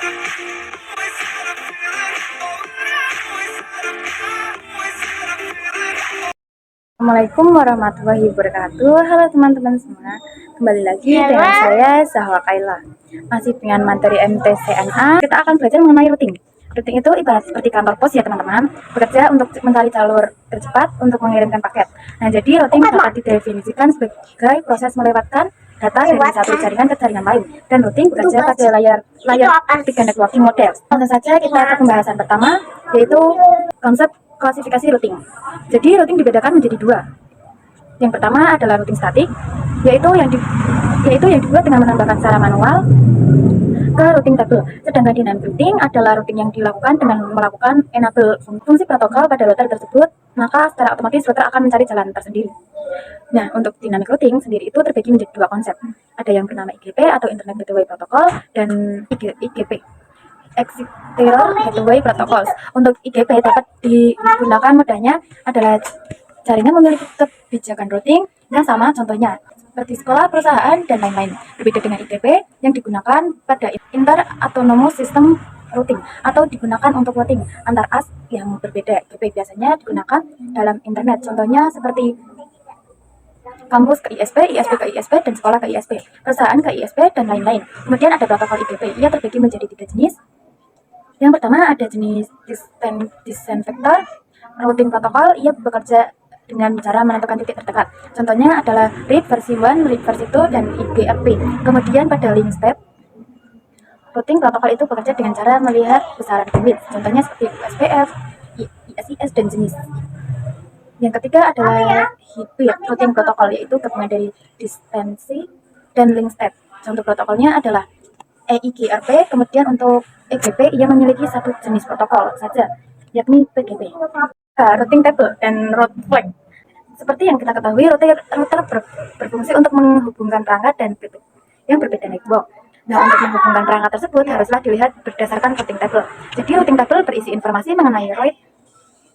Assalamualaikum warahmatullahi wabarakatuh. Halo teman-teman semua, kembali lagi dengan saya Zahwa Kaila. Masih dengan materi MTCNA, kita akan belajar mengenai routing. Routing itu ibarat seperti kantor pos ya teman-teman, bekerja untuk mencari jalur tercepat untuk mengirimkan paket. Nah, jadi routing dapat didefinisikan sebagai proses melewatkan data dari satu jaringan ke jaringan lain, dan routing bekerja pada layar tiga networking model. Langsung saja kita ke pembahasan pertama, yaitu konsep klasifikasi routing. Jadi routing dibedakan menjadi dua. Yang pertama adalah routing statik, yaitu yang dibuat dengan menambahkan secara manual ke routing table. Sedangkan dynamic routing adalah routing yang dilakukan dengan melakukan enable fungsi protokol pada router tersebut, maka secara otomatis router akan mencari jalan tersendiri. Nah, untuk dynamic routing sendiri itu terbagi menjadi dua konsep. Ada yang bernama IGP atau Internet Gateway Protocol dan IGP. Exterior Gateway Protocols. Untuk IGP dapat digunakan modalnya adalah jaringan memiliki kebijakan routing yang sama, contohnya seperti sekolah, perusahaan, dan lain-lain. Berbeda dengan IGP yang digunakan pada Inter-Autonomous System Routing atau digunakan untuk routing antar AS yang berbeda. IGP biasanya digunakan dalam internet, contohnya seperti kampus ke ISP, ISP ke ISP, dan sekolah ke ISP, perusahaan ke ISP, dan lain-lain. Kemudian ada protokol IGP, ia terbagi menjadi 3 jenis. Yang pertama ada jenis disinfektor routing protokol, ia bekerja dengan cara menentukan titik terdekat. Contohnya adalah RIP versi 1, RIP versi 2, dan IGRP. Kemudian pada link state routing protokol itu bekerja dengan cara melihat besaran bandwidth. Contohnya seperti USPF, ISIS, dan jenis. Yang ketiga adalah hybrid routing protokol, yaitu gabungan dari distansi dan link state. Contoh protokolnya adalah EIGRP. Kemudian untuk EGP ia memiliki satu jenis protokol saja, yakni PGP. Routing table dan route flag. Seperti yang kita ketahui, router berfungsi untuk menghubungkan perangkat dan yang berbeda network. Nah, untuk menghubungkan perangkat tersebut haruslah dilihat berdasarkan routing table. Jadi routing table berisi informasi mengenai route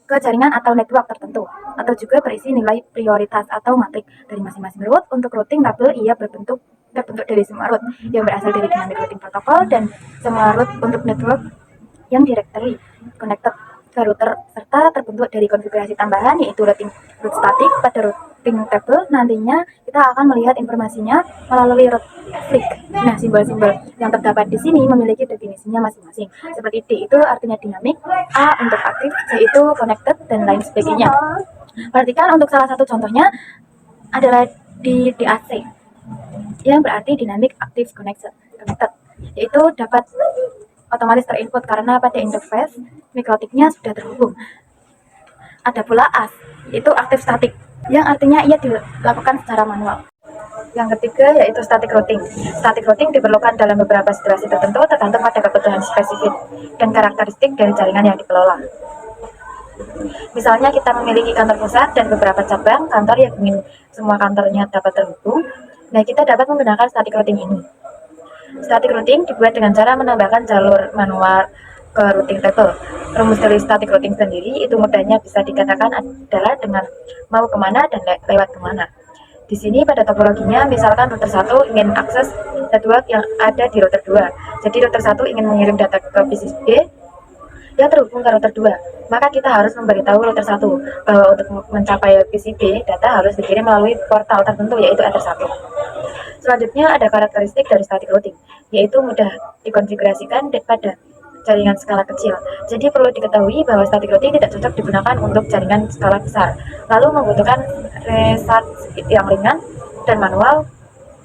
ke jaringan atau network tertentu, atau juga berisi nilai prioritas atau matrik dari masing-masing route. Untuk routing table ia terbentuk dari semua route yang berasal dari dynamic routing protocol dan semua route untuk network yang directly connected ke router, serta terbentuk dari konfigurasi tambahan yaitu route static. Pada routing table nantinya kita akan melihat informasinya melalui route flag. Nah, simbol-simbol yang terdapat di sini memiliki definisinya masing-masing. Seperti D itu artinya dinamik, A untuk aktif, C itu connected, dan lain sebagainya. Perhatikan untuk salah satu contohnya adalah di DAC, yang berarti Dynamic Active Connected, yaitu dapat otomatis terinput karena pada interface mikrotiknya sudah terhubung. Ada pula AS, yaitu Active Static, yang artinya ia dilakukan secara manual. Yang ketiga yaitu static routing. Static routing diperlukan dalam beberapa situasi tertentu tergantung pada kebutuhan spesifik dan karakteristik dari jaringan yang dikelola. Misalnya kita memiliki kantor pusat dan beberapa cabang kantor yang ingin semua kantornya dapat terhubung. Nah, kita dapat menggunakan static routing ini. Static routing dibuat dengan cara menambahkan jalur manual ke routing table. Rumus dari static routing sendiri itu mudahnya bisa dikatakan adalah dengan mau kemana dan lewat kemana. Di sini pada topologinya, misalkan router 1 ingin akses network yang ada di router 2. Jadi router 1 ingin mengirim data ke PCB yang terhubung ke router 2. Maka kita harus memberitahu router 1 bahwa untuk mencapai PCB, data harus dikirim melalui portal tertentu, yaitu Ether 1. Selanjutnya ada karakteristik dari static routing, yaitu mudah dikonfigurasikan pada jaringan skala kecil. Jadi perlu diketahui bahwa static routing tidak cocok digunakan untuk jaringan skala besar, lalu membutuhkan restart yang ringan dan manual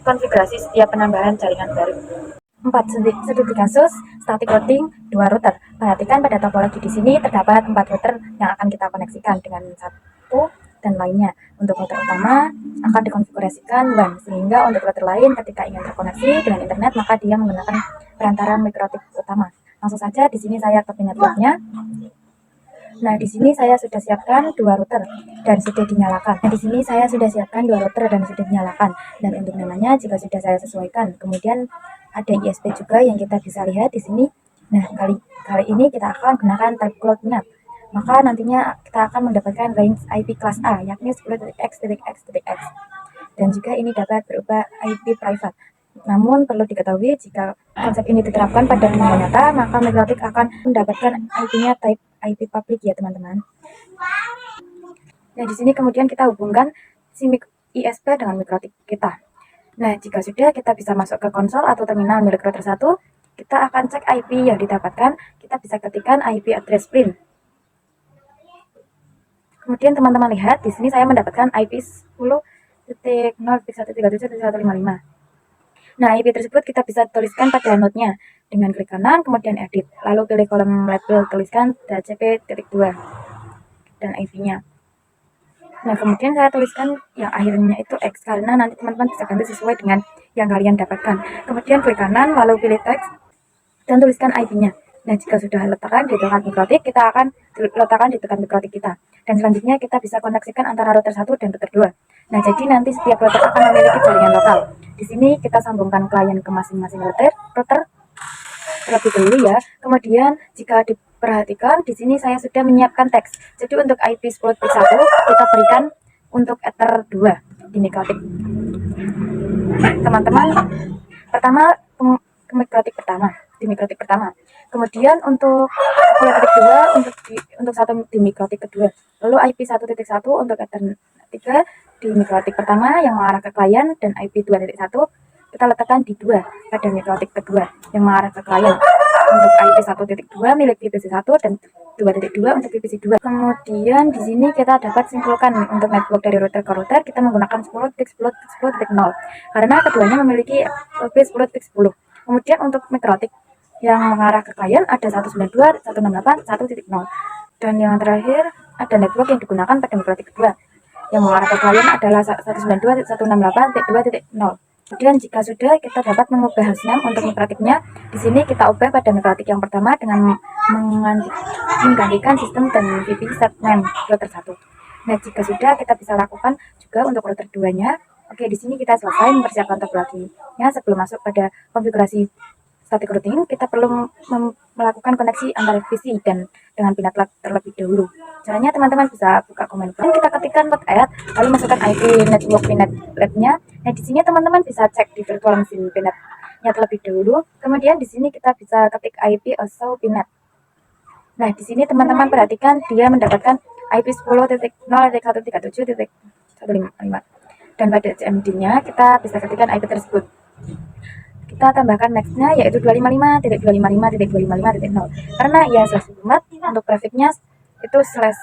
konfigurasi setiap penambahan jaringan baru. 4. Studi kasus static routing 2 router. Perhatikan pada topologi di sini terdapat 4 router yang akan kita koneksikan dengan satu dan lainnya. Untuk router utama akan dikonfigurasikan WAN, sehingga untuk router lain ketika ingin terkoneksi dengan internet maka dia menggunakan perantara mikrotik utama. Langsung saja di sini saya copy networknya. Nah, di sini saya sudah siapkan 2 router dan sudah dinyalakan. Nah, di sini saya sudah siapkan 2 router dan sudah dinyalakan. Dan untuk namanya juga sudah saya sesuaikan. Kemudian ada ISP juga yang kita bisa lihat di sini. Nah, kali ini kita akan gunakan type cloud NAT. Maka nantinya kita akan mendapatkan range IP kelas A, yakni 10.x.x.x. Dan juga ini dapat berubah IP private. Namun perlu diketahui jika konsep ini diterapkan pada dunia nyata, maka MikroTik akan mendapatkan IP-nya type IP public ya teman-teman. Nah di sini kemudian kita hubungkan si ISP dengan MikroTik kita. Nah jika sudah, kita bisa masuk ke konsol atau terminal milik router 1. Kita akan cek IP yang didapatkan. Kita bisa ketikkan IP address print. Kemudian teman-teman lihat di sini saya mendapatkan IP 10.0.1.37.155. Nah, IP tersebut kita bisa tuliskan pada node-nya dengan klik kanan, kemudian edit, lalu pilih kolom label, tuliskan DHCP.2 dan IP-nya. Nah, kemudian saya tuliskan yang akhirnya itu X, karena nanti teman-teman bisa ganti sesuai dengan yang kalian dapatkan. Kemudian klik kanan, lalu pilih teks, dan tuliskan IP-nya. Nah, jika sudah letakkan di dekat MikroTik, kita akan letakkan di dekat MikroTik kita. Dan selanjutnya kita bisa koneksikan antara router 1 dan router 2. Nah, jadi nanti setiap router akan memiliki jaringan lokal. Di sini kita sambungkan klien ke masing-masing router terlebih dahulu ya. Kemudian jika diperhatikan, di sini saya sudah menyiapkan teks. Jadi untuk IP 10.1 kita berikan untuk Ether 2 di MikroTik. Teman-teman, pertama ke MikroTik pertama. Di MikroTik pertama. Kemudian untuk 10.2 untuk satu di MikroTik kedua. Lalu IP 1.1 untuk Ether 3 di MikroTik pertama yang mengarah ke klien, dan IP 2.1 kita letakkan di 2 pada MikroTik kedua yang mengarah ke klien. Untuk IP 1.2 milik VPC 1 dan 2.2 untuk VPC 2. Kemudian di sini kita dapat simpulkan untuk network dari router ke router kita menggunakan 10.10.10.0 karena keduanya memiliki IP 10.10. Kemudian untuk MikroTik yang mengarah ke klien ada 192.168.1.0, dan yang terakhir ada network yang digunakan pada MikroTik kedua yang mengarah ke klien adalah 192.168.2.0. Kemudian jika sudah, kita dapat mengubah hostname untuk MikroTiknya. Di sini kita ubah pada MikroTik yang pertama dengan menggantikan sistem dan VP setname router 1. Nah jika sudah, kita bisa lakukan juga untuk router 2-nya. Oke, di sini kita selesai mempersiapkan topologinya. Sebelum masuk pada konfigurasi static routing, kita perlu melakukan koneksi antara VPC dan dengan Pinet Lab terlebih dahulu. Caranya teman-teman bisa buka komen dan kita ketikkan port add, lalu masukkan IP network Pinet Lab-nya. Nah di sini teman-teman bisa cek di virtual machine Pinet-nya terlebih dahulu. Kemudian di sini kita bisa ketik IP also Pinet. Nah di sini teman-teman perhatikan dia mendapatkan IP 10.0.137.155, dan pada CMD-nya kita bisa ketikkan IP tersebut. Kita tambahkan max-nya yaitu 255.255.255.0 karena ya slash format. Untuk grafiknya itu slash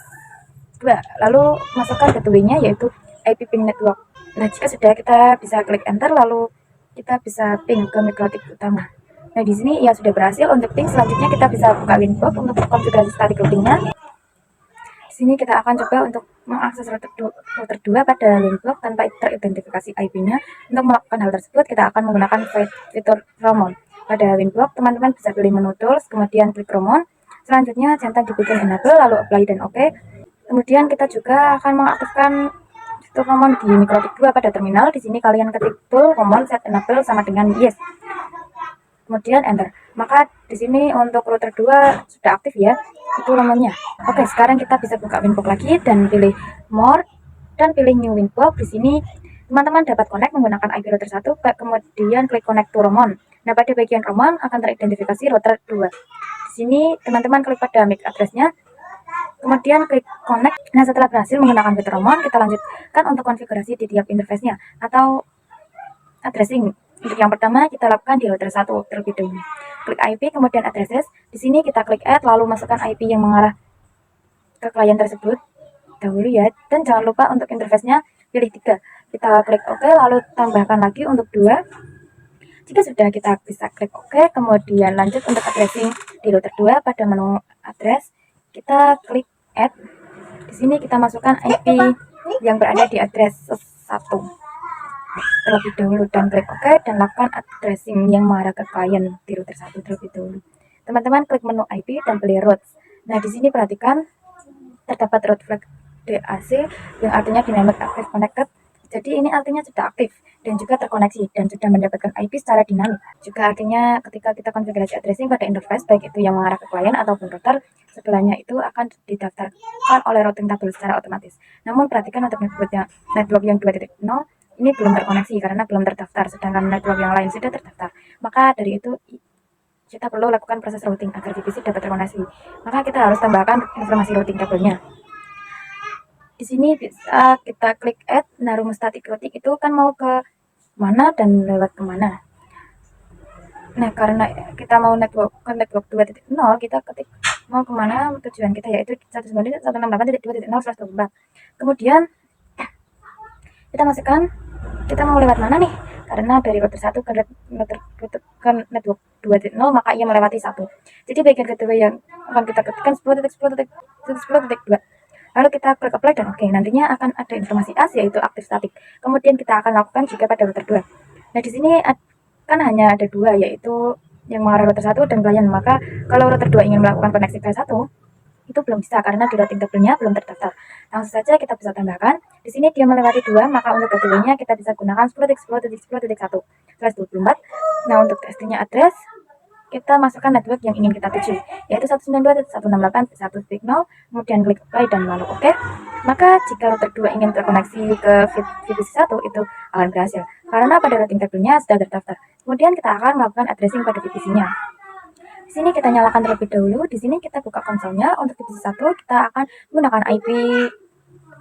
2, lalu masukkan gateway-nya yaitu IP ping network. Nah jika sudah, kita bisa klik enter, lalu kita bisa ping ke MikroTik utama. Nah di sini ya sudah berhasil untuk ping. Selanjutnya kita bisa buka Winbox untuk konfigurasi static routing-nya. Di sini kita akan coba untuk mengakses router 2 pada Winbox tanpa teridentifikasi IP-nya. Untuk melakukan hal tersebut, kita akan menggunakan fitur Romon. Pada Winbox, teman-teman bisa pilih menu Tools, kemudian klik Romon. Selanjutnya centang dibikin enable, lalu apply dan OK. Kemudian kita juga akan mengaktifkan fitur Romon di MikroTik 2 pada terminal. Di sini kalian ketik tool Romon set enable sama dengan yes. Kemudian enter. Maka di sini untuk router 2 sudah aktif ya, itu Romonnya. Oke, sekarang kita bisa buka Winbox lagi dan pilih more dan pilih new Winbox. Di sini teman-teman dapat connect menggunakan IP router 1, kemudian klik connect to Romon. Nah, pada bagian Romon akan teridentifikasi router 2. Di sini teman-teman klik pada MAC address-nya, kemudian klik connect. Nah, setelah berhasil menggunakan fitur Romon, kita lanjutkan untuk konfigurasi di tiap interface-nya atau addressing. Untuk yang pertama, kita lakukan di router 1 terlebih dahulu. Klik IP, kemudian addresses. Di sini kita klik add, lalu masukkan IP yang mengarah ke klien tersebut dahulu ya. Dan jangan lupa untuk interface-nya pilih 3. Kita klik OK, lalu tambahkan lagi untuk 2. Jika sudah, kita bisa klik OK, kemudian lanjut untuk addressing di router 2 pada menu address. Kita klik add. Di sini kita masukkan IP yang berada di address 1 terlebih dahulu dan klik OK dan lakukan addressing yang mengarah ke klien di router 1 terlebih dahulu. Teman-teman klik menu IP dan pilih routes. Nah di sini perhatikan terdapat route flag DAC yang artinya dynamic active connected. Jadi ini artinya sudah aktif dan juga terkoneksi dan sudah mendapatkan IP secara dinamik. Juga artinya ketika kita konfigurasi addressing pada interface baik itu yang mengarah ke klien ataupun router, sebelahnya itu akan didaftarkan oleh routing table secara otomatis. Namun perhatikan untuk network yang 2.0 ini belum terkoneksi karena belum terdaftar, sedangkan network yang lain sudah terdaftar. Maka dari itu kita perlu lakukan proses routing agar VPC dapat terkoneksi. Maka kita harus tambahkan informasi routing kabelnya. Di sini bisa kita klik add. Nah, rumus static routing itu kan mau ke mana dan lewat kemana. Nah, karena kita mau network 2.0, kita ketik mau kemana tujuan kita, yaitu 192.168.2.0/24. Kemudian kita masukkan kita mau lewat mana nih, karena dari router 1 ke network 2.0 maka ia melewati 1. Jadi bagian gateway yang akan kita ketikkan 10.10.10.2. Lalu kita klik apply dan oke. Nantinya akan ada informasi as, yaitu aktif statik. Kemudian kita akan lakukan juga pada router 2. Nah, di sini kan hanya ada 2, yaitu yang mengarah router 1 dan klien. Maka kalau router 2 ingin melakukan koneksi ke 1, itu belum bisa karena di routing tabelnya belum terdaftar. Langsung saja kita bisa tambahkan. Di sini dia melewati 2, maka untuk gateway-nya kita bisa gunakan 10.10.10.1/24. Nah, untuk testingnya address, kita masukkan network yang ingin kita tuju, yaitu 192.168.1.0, kemudian klik apply dan lalu oke. Maka jika router 2 ingin terkoneksi ke VPC 1, itu akan berhasil karena pada routing tabelnya sudah terdaftar. Kemudian kita akan melakukan addressing pada VPC-nya. Di sini kita nyalakan terlebih dahulu. Di sini kita buka konsolnya. Untuk VPC 1 kita akan menggunakan IP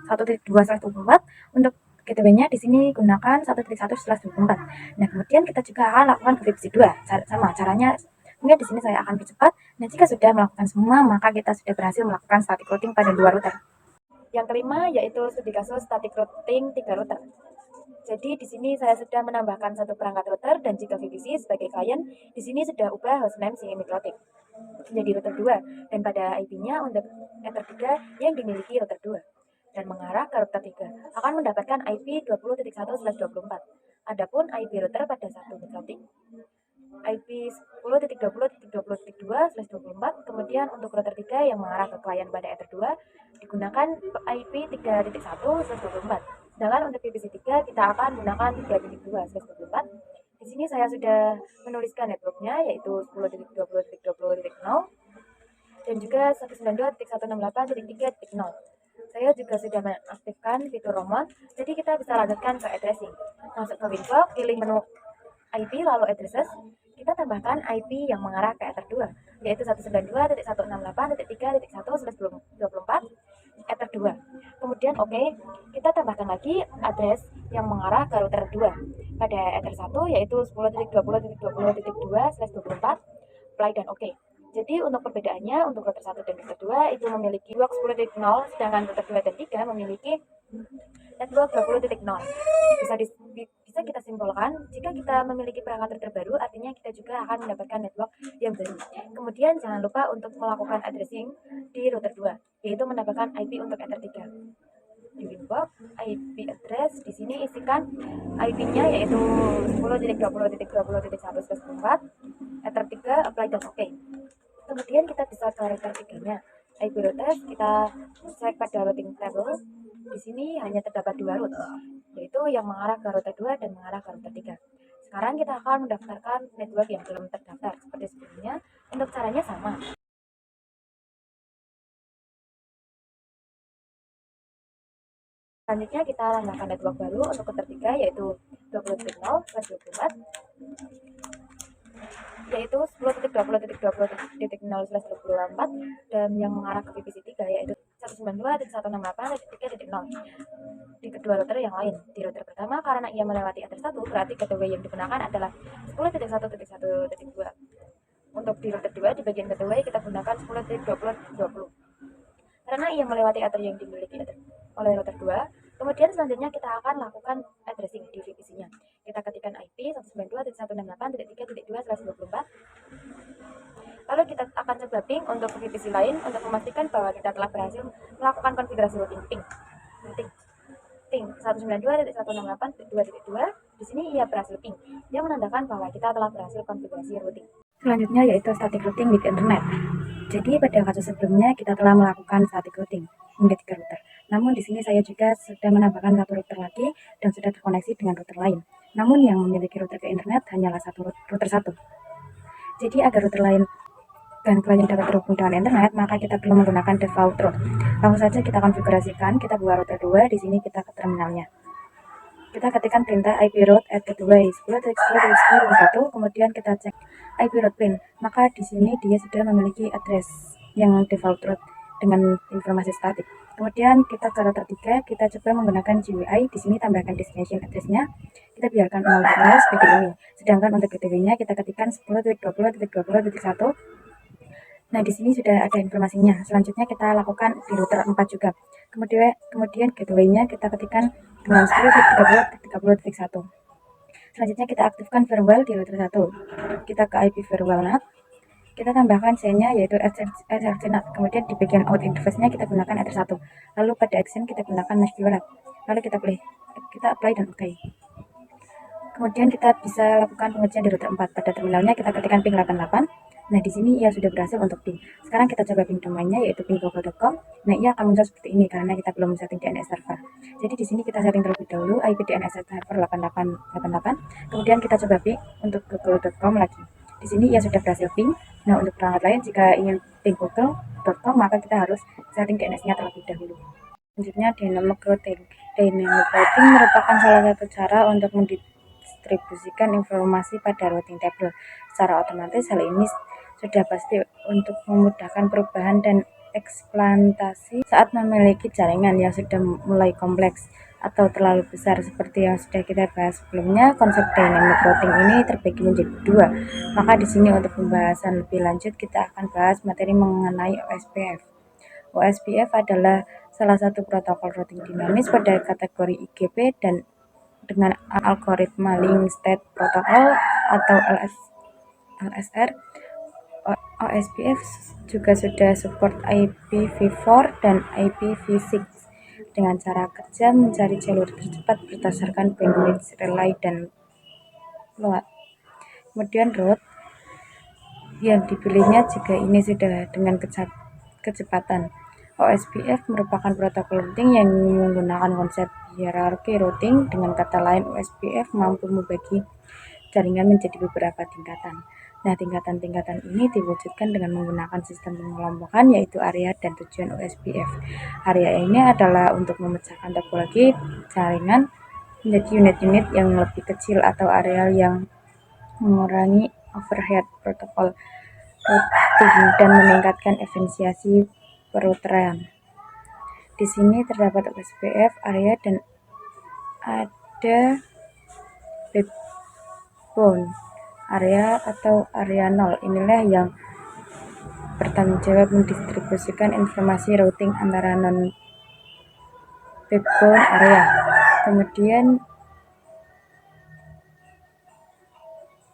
1.2/24. Untuk gateway-nya di sini gunakan 1.1/24. Nah, kemudian kita juga akan lakukan ke VPC 2. Sama caranya. Mungkin di sini saya akan percepat. Nah, jika sudah melakukan semua, maka kita sudah berhasil melakukan static routing pada 2 router. Yang kelima yaitu studi kasus static routing 3 router. Jadi di sini saya sudah menambahkan satu perangkat router, dan jika VPC sebagai klien, di sini sudah ubah hostname si Mikrotik menjadi router 2, dan pada IP-nya untuk Ether 3 yang dimiliki router 2 dan mengarah ke router 3 akan mendapatkan IP 20.1/24. Adapun IP router pada satu Mikrotik IP 10.20.20.2/24. Kemudian untuk router 3 yang mengarah ke klien pada Ether 2 digunakan IP 3.1/24. Sedangkan untuk VPC 3 kita akan gunakan 3.2/24. Di sini saya sudah menuliskan networknya, yaitu 10.20.20.0 dan juga 192.168.3.0. Saya juga sudah mengaktifkan fitur roaming, jadi kita bisa lanjutkan ke addressing. Masuk ke window, pilih menu IP lalu addresses. Kita tambahkan IP yang mengarah ke Ether 2, yaitu 192.168.3.1/24 Ether 2. Kemudian oke, kita tambahkan lagi address yang mengarah ke router 2 pada Ether 1, yaitu 10.20.20.2/24. Apply dan oke. Jadi untuk perbedaannya, untuk router 1 dan router 2 itu memiliki network 10.0, sedangkan router 2 dan 3 memiliki network 20.0. Bisa kita simpulkan, jika kita memiliki perangkat terbaru, artinya kita juga akan mendapatkan network yang baru. Kemudian jangan lupa untuk melakukan addressing di router 2, yaitu menambahkan IP untuk Ether 3. Di window IP address, di sini isikan IP-nya yaitu 10.20.20.1/24 Ether 3, apply dan oke. Kemudian kita bisa ke router 3-nya. IP router kita cek pada routing table. Di sini hanya terdapat 2 route, yaitu yang mengarah ke router 2 dan mengarah ke router 3. Sekarang kita akan mendaftarkan network yang belum terdaftar seperti sebelumnya. Untuk caranya sama. Selanjutnya kita tambahkan network baru untuk router 3, yaitu 20.0/24, yaitu 10.20.20.0/24, dan yang mengarah ke VPC 3 yaitu 192.168.3.0 di kedua router yang lain. Di router pertama, karena ia melewati Ether 1, berarti gateway yang digunakan adalah 10.1.1.2. Untuk di router 2, di bagian gateway kita gunakan 10.20.20 karena ia melewati Ether yang dimiliki oleh router 2. Kemudian selanjutnya kita akan lakukan addressing di VPC-nya. Kita ketikkan IP 192.168.3.2/24. Lalu kita akan coba ping untuk VPC lain untuk memastikan bahwa kita telah berhasil melakukan konfigurasi routing ping 192.168.2.2. Di sini ia berhasil ping. Dia menandakan bahwa kita telah berhasil konfigurasi routing. Selanjutnya yaitu static routing with internet. Jadi pada kasus sebelumnya kita telah melakukan static routing hingga 3 router. Namun di sini saya juga sudah menambahkan 1 router lagi dan sudah terkoneksi dengan router lain. Namun yang memiliki router ke internet hanyalah router 1. Jadi agar router lain dan klien dapat terhubung dengan internet, maka kita perlu menggunakan default route. Langsung saja kita konfigurasikan, kita buat router 2, di sini kita ke terminalnya. kita ketikkan perintah ip route at gateway 10.10.10.1, kemudian kita cek ip route pin, maka di sini dia sudah memiliki address yang default route dengan informasi statik. Kemudian kita ke router 3, kita coba menggunakan GUI. Di sini tambahkan destination address-nya, kita biarkan 0 seperti ini. Sedangkan untuk gateway-nya kita ketikkan 10.20.20.1. Nah, di sini sudah ada informasinya. Selanjutnya kita lakukan di router 4 juga. Kemudian gateway-nya kita ketikkan dengan 10.30.30.1. Selanjutnya kita aktifkan firewall di router 1. Kita ke IP firewall NAT. Kita tambahkan C-nya yaitu SRC NAT. Kemudian di bagian out interface-nya kita gunakan Ether 1. Lalu pada action kita gunakan mesh viewer. Lalu kita apply dan oke. Kemudian kita bisa lakukan pengujian di router 4. Pada terminalnya kita ketikkan ping 88. Nah, di sini ia sudah berhasil untuk ping. Sekarang kita coba ping domainnya yaitu ping.google.com. Nah, ia akan muncul seperti ini karena kita belum setting DNS server. Jadi di sini kita setting terlebih dahulu IP DNS server 8888. Kemudian kita coba ping untuk google.com lagi. Di sini ia sudah berhasil ping. Nah, untuk perangkat lain jika ingin ping google.com maka kita harus setting DNS-nya terlebih dahulu. Selanjutnya dynamic routing. Dynamic routing merupakan salah satu cara untuk mendistribusikan informasi pada routing table secara otomatis. Hal ini sudah pasti untuk memudahkan perubahan dan eksplantasi saat memiliki jaringan yang sudah mulai kompleks atau terlalu besar. Seperti yang sudah kita bahas sebelumnya, konsep dynamic routing ini terbagi menjadi dua. Maka di sini untuk pembahasan lebih lanjut kita akan bahas materi mengenai OSPF. OSPF adalah salah satu protokol routing dinamis pada kategori IGP dan dengan algoritma link state protocol atau LSR. OSPF juga sudah support IPv4 dan IPv6 dengan cara kerja mencari jalur tercepat berdasarkan bandwidth, relay, dan load. Kemudian route yang dipilihnya juga ini sudah dengan kecepatan. OSPF merupakan protokol routing yang menggunakan konsep hierarki routing. Dengan kata lain, OSPF mampu membagi jaringan menjadi beberapa tingkatan. Nah, tingkatan-tingkatan ini diwujudkan dengan menggunakan sistem pengelompokan yaitu area dan tujuan OSPF. Area ini adalah untuk memecahkan topologi jaringan menjadi unit-unit yang lebih kecil atau area yang mengurangi overhead protokol routing dan meningkatkan efisiensi perouteran. Di sini terdapat OSPF area dan ada backbone area atau area 0. Inilah yang bertanggung jawab mendistribusikan informasi routing antara non backbone area.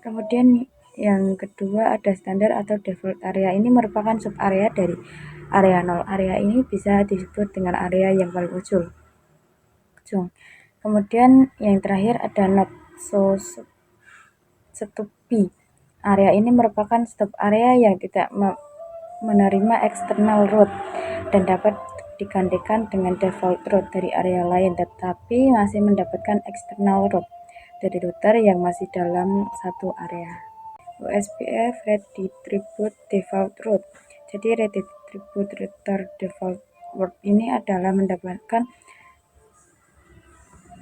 Kemudian yang kedua ada standar atau default area. Ini merupakan sub area dari area 0. Area ini bisa disebut dengan area yang paling ujung. Kemudian yang terakhir ada not so stupid. Area ini merupakan stop area yang tidak menerima external route dan dapat digantikan dengan default route dari area lain, tetapi masih mendapatkan external route dari router yang masih dalam satu area. OSPF Redistribute Default Route. Jadi Redistribute Router Default Route ini adalah mendapatkan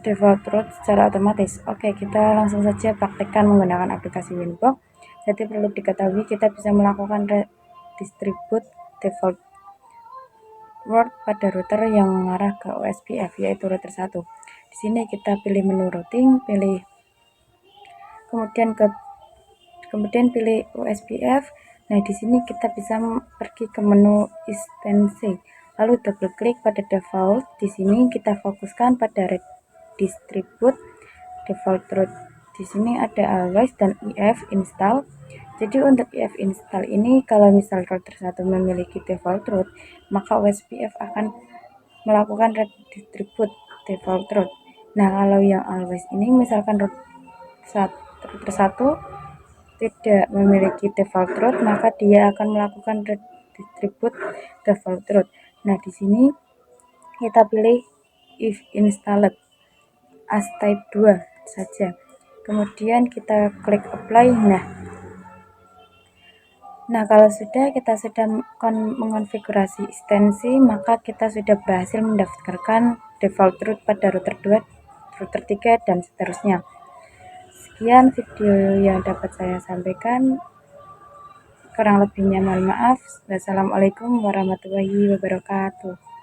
default route secara otomatis. Oke, kita langsung saja praktekkan menggunakan aplikasi Winbox. Jadi perlu diketahui kita bisa melakukan redistribute default route pada router yang mengarah ke OSPF yaitu router 1. Di sini kita pilih menu routing, kemudian pilih OSPF. Nah, di sini kita bisa pergi ke menu instansi, lalu double klik pada default. Di sini kita fokuskan pada redistribute default route. Di sini ada always dan if install. Jadi untuk if install ini kalau misal router 1 memiliki default route, maka OSPF akan melakukan redistribute default route. Nah, kalau yang always ini misalkan router 1 tidak memiliki default route, maka dia akan melakukan redistribute default route. Nah, di sini kita pilih if installed as type 2 saja. Kemudian kita klik apply. Nah, kalau kita sudah mengonfigurasi instansi, maka kita sudah berhasil mendaftarkan default route pada router 2 router tiket, dan seterusnya. Sekian video yang dapat saya sampaikan. Kurang lebihnya mohon maaf. Wassalamualaikum warahmatullahi wabarakatuh.